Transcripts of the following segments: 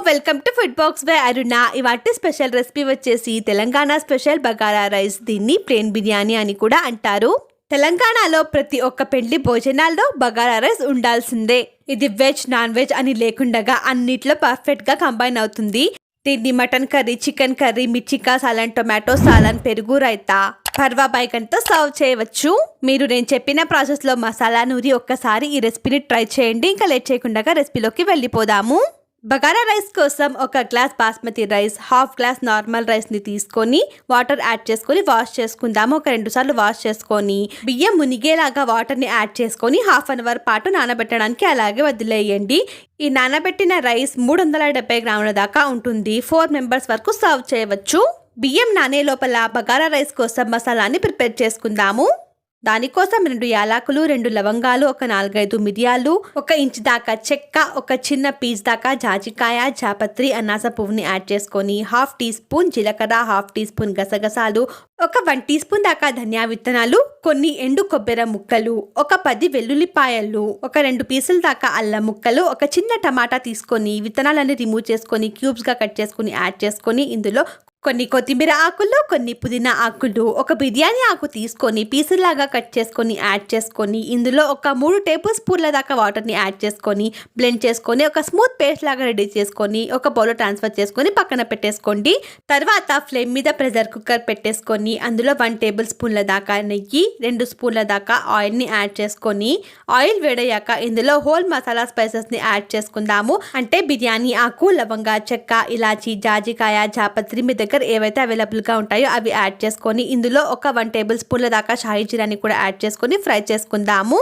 Welcome to Food Box by Aruna. ఇవాటి special recipe వచ్చేసి Telangana special bagara rice. దీన్ని ప్లేన్ బిర్యానీ అని కూడా అంటారు. తెలంగాణలో ప్రతి ఒక్క పెళ్లి భోజనాల్లో బగారా రైస్ ఉండాల్సిందే. ఇది వెజ్ నాన్ వెజ్ అని లేకుండా అన్నిట్లో పర్ఫెక్ట్ గా కంబైన్ అవుతుంది. దీన్ని mutton curry, chicken curry, mirchi ka salan, tomato salan, పెరుగు రైతా, పర్వా బైగన్తో సర్వ్ చేయవచ్చు. మీరు నేను చెప్పిన ప్రాసెస్ లో మసాలా నూరి ఒక్కసారి ఈ రెసిపీని ట్రై చేయండి. ఇంకా లేట్ చేయకుండా రెసిపీలోకి వెళ్ళిపోదాము. బగారా రైస్ కోసం ఒక glass basmati rice, half glass normal రైస్ని తీసుకొని వాటర్ యాడ్ చేసుకొని వాష్ చేసుకుందాము. ఒక 2 సార్లు వాష్ చేసుకొని బియ్యం మునిగేలాగా వాటర్ని యాడ్ చేసుకొని హాఫ్ అన్ అవర్ పాటు నానబెట్టడానికి అలాగే వదిలేయండి. ఈ నానబెట్టిన రైస్ 370 గ్రాముల దాకా ఉంటుంది. 4 మెంబర్స్ వరకు సర్వ్ చేయవచ్చు. బియ్యం నానే లోపల బగారా రైస్ కోసం మసాలాని ప్రిపేర్ చేసుకుందాము. దానికోసం 2 యాలకులు, 2 లవంగాలు, ఒక 4-5 మిరియాలు, 1 ఇంచ్ దాకా చెక్క, ఒక చిన్న పీస్ దాకా జాజికాయ, జాపత్రి, అనాస పువ్వుని యాడ్ చేసుకొని హాఫ్ టీ స్పూన్ జీలకర్ర, హాఫ్ టీ స్పూన్ గసగసాలు, ఒక 1 టీ స్పూన్ దాకా ధనియా విత్తనాలు, కొన్ని ఎండు కొబ్బరి ముక్కలు, ఒక 10 వెల్లుల్లిపాయలు, ఒక 2 పీసుల దాకా అల్లం ముక్కలు, ఒక చిన్న టమాటా తీసుకొని విత్తనాలన్నీ రిమూవ్ చేసుకొని క్యూబ్స్ గా కట్ చేసుకొని యాడ్ చేసుకొని ఇందులో కొన్ని కొత్తిమీర ఆకులు, కొన్ని పుదీనా ఆకులు, ఒక బిర్యానీ ఆకు తీసుకొని పీసులాగా కట్ చేసుకొని యాడ్ చేసుకొని ఇందులో ఒక 3 టేబుల్ స్పూన్ల దాకా వాటర్ని యాడ్ చేసుకొని బ్లెండ్ చేసుకొని ఒక స్మూత్ పేస్ట్ లాగా రెడీ చేసుకొని ఒక బౌల్లో ట్రాన్స్ఫర్ చేసుకొని పక్కన పెట్టేసుకోండి. తర్వాత ఫ్లేమ్ మీద ప్రెషర్ కుక్కర్ పెట్టేసుకొని అందులో 1 టేబుల్ స్పూన్ల దాకా నెయ్యి, 2 స్పూన్ల దాకా ఆయిల్ని యాడ్ చేసుకొని ఆయిల్ వేడయ్యాక ఇందులో హోల్ మసాలా స్పైసెస్ని యాడ్ చేసుకుందాము. అంటే బిర్యానీ ఆకు, లవంగా, చెక్క, ఇలాచి, జాజికాయ, జాపత్రి మీ దగ్గర ఏవైతే అవైలబుల్ గా ఉంటాయో అవి యాడ్ చేసుకొని ఇందులో ఒక 1 టేబుల్ స్పూన్ల దాకా షాహీ జీరాని కూడా యాడ్ చేసుకొని ఫ్రై చేసుకుందాము.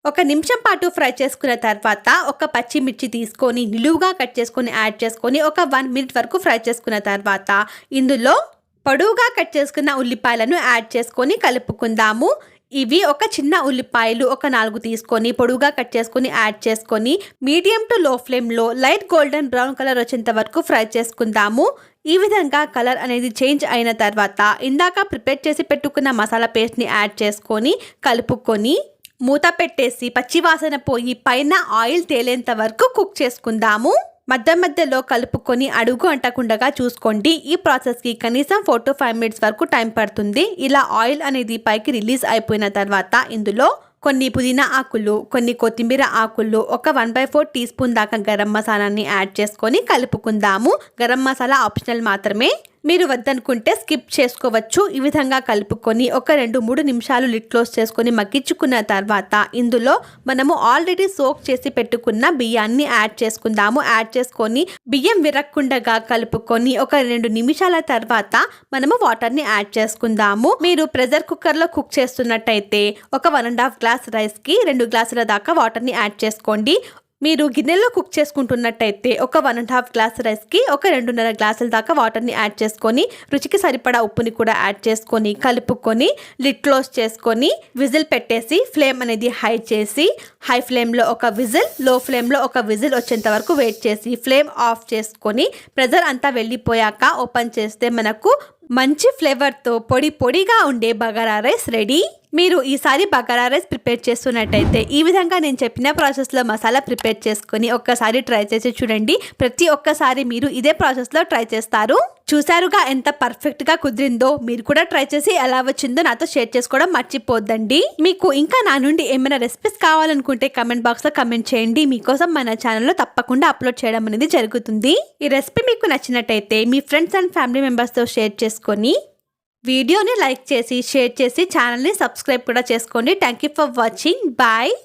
1 నిమిషం పాటు ఫ్రై చేసుకున్న తర్వాత ఒక పచ్చిమిర్చి తీసుకొని నిలువుగా కట్ చేసుకొని యాడ్ చేసుకొని ఒక 1 మినిట్ వరకు ఫ్రై చేసుకున్న తర్వాత ఇందులో పొడవుగా కట్ చేసుకున్న ఉల్లిపాయలను యాడ్ చేసుకొని కలుపుకుందాము. ఇవి ఒక చిన్న ఉల్లిపాయలు ఒక 4 తీసుకొని పొడుగుగా కట్ చేసుకొని యాడ్ చేసుకొని మీడియం టు లో ఫ్లేమ్లో లైట్ గోల్డెన్ బ్రౌన్ కలర్ వచ్చేంత వరకు ఫ్రై చేసుకుందాము. ఈ విధంగా కలర్ అనేది చేంజ్ అయిన తర్వాత ఇందాక ప్రిపేర్ చేసి పెట్టుకున్న మసాలా పేస్ట్ని యాడ్ చేసుకొని కలుపుకొని మూత పెట్టేసి పచ్చివాసన పోయి పైన ఆయిల్ తేలేంత వరకు కుక్ చేసుకుందాము. మధ్య మధ్యలో కలుపుకొని అడుగు అంటకుండా చూసుకోండి. ఈ ప్రాసెస్కి కనీసం 4 to 5 మినిట్స్ వరకు టైం పడుతుంది. ఇలా ఆయిల్ అనేది పైకి రిలీజ్ అయిపోయిన తర్వాత ఇందులో కొన్ని పుదీనా ఆకులు, కొన్ని కొత్తిమీర ఆకులు, ఒక 1/4 టీ స్పూన్ దాకా గరం మసాలాని యాడ్ చేసుకొని కలుపుకుందాము. గరం మసాలా ఆప్షనల్ మాత్రమే, మీరు వద్దనుకుంటే స్కిప్ చేసుకోవచ్చు. ఈ విధంగా కలుపుకొని ఒక 2-3 నిమిషాలు లిడ్ క్లోజ్ చేసుకొని మగ్గించుకున్న తర్వాత ఇందులో మనము ఆల్రెడీ సోక్ చేసి పెట్టుకున్న బియ్యాన్ని యాడ్ చేసుకుందాము. యాడ్ చేసుకొని బియ్యం విరక్కుండగా కలుపుకొని ఒక 2 నిమిషాల తర్వాత మనము వాటర్ని యాడ్ చేసుకుందాము. మీరు ప్రెషర్ కుక్కర్లో కుక్ చేస్తున్నట్టయితే ఒక 1.5 గ్లాస్ రైస్కి 2 గ్లాసుల దాకా వాటర్ని యాడ్ చేసుకోండి. మీరు గిన్నెలో కుక్ చేసుకుంటున్నట్టయితే ఒక 1.5 గ్లాస్ రైస్కి ఒక 2.5 గ్లాసుల దాకా వాటర్ని యాడ్ చేసుకొని రుచికి సరిపడా ఉప్పుని కూడా యాడ్ చేసుకొని కలుపుకొని లిడ్ క్లోజ్ చేసుకొని విజిల్ పెట్టేసి ఫ్లేమ్ అనేది హై చేసి హై ఫ్లేమ్లో ఒక విజిల్, లో ఫ్లేమ్లో ఒక విజిల్ వచ్చేంత వరకు వెయిట్ చేసి ఫ్లేమ్ ఆఫ్ చేసుకొని ప్రెషర్ అంతా వెళ్ళిపోయాక ఓపెన్ చేస్తే మనకు మంచి ఫ్లేవర్తో పొడి పొడిగా ఉండే బగారా రైస్ రెడీ. మీరు ఈసారి బగారా రైస్ ప్రిపేర్ చేస్తున్నట్టయితే ఈ విధంగా నేను చెప్పిన ప్రాసెస్లో మసాలా ప్రిపేర్ చేసుకొని ఒక్కసారి ట్రై చేసి చూడండి. ప్రతి ఒక్కసారి మీరు ఇదే ప్రాసెస్లో ట్రై చేస్తారు. చూసారుగా ఎంత పర్ఫెక్ట్గా కుదిరిందో. మీరు కూడా ట్రై చేసి ఎలా వచ్చిందో నాతో షేర్ చేసుకోవడం మర్చిపోద్దండి. మీకు ఇంకా నా నుండి ఏమైనా రెసిపీస్ కావాలనుకుంటే కమెంట్ బాక్స్లో కమెంట్ చేయండి. మీకోసం మన ఛానల్లో తప్పకుండా అప్లోడ్ చేయడం అనేది జరుగుతుంది. ఈ రెసిపీ మీకు నచ్చినట్టయితే మీ ఫ్రెండ్స్ అండ్ ఫ్యామిలీ మెంబర్స్తో షేర్ చేసుకొని వీడియోని లైక్ చేసి షేర్ చేసి ఛానల్ని సబ్స్క్రైబ్ కూడా చేసుకోండి. Thank you for watching. Bye.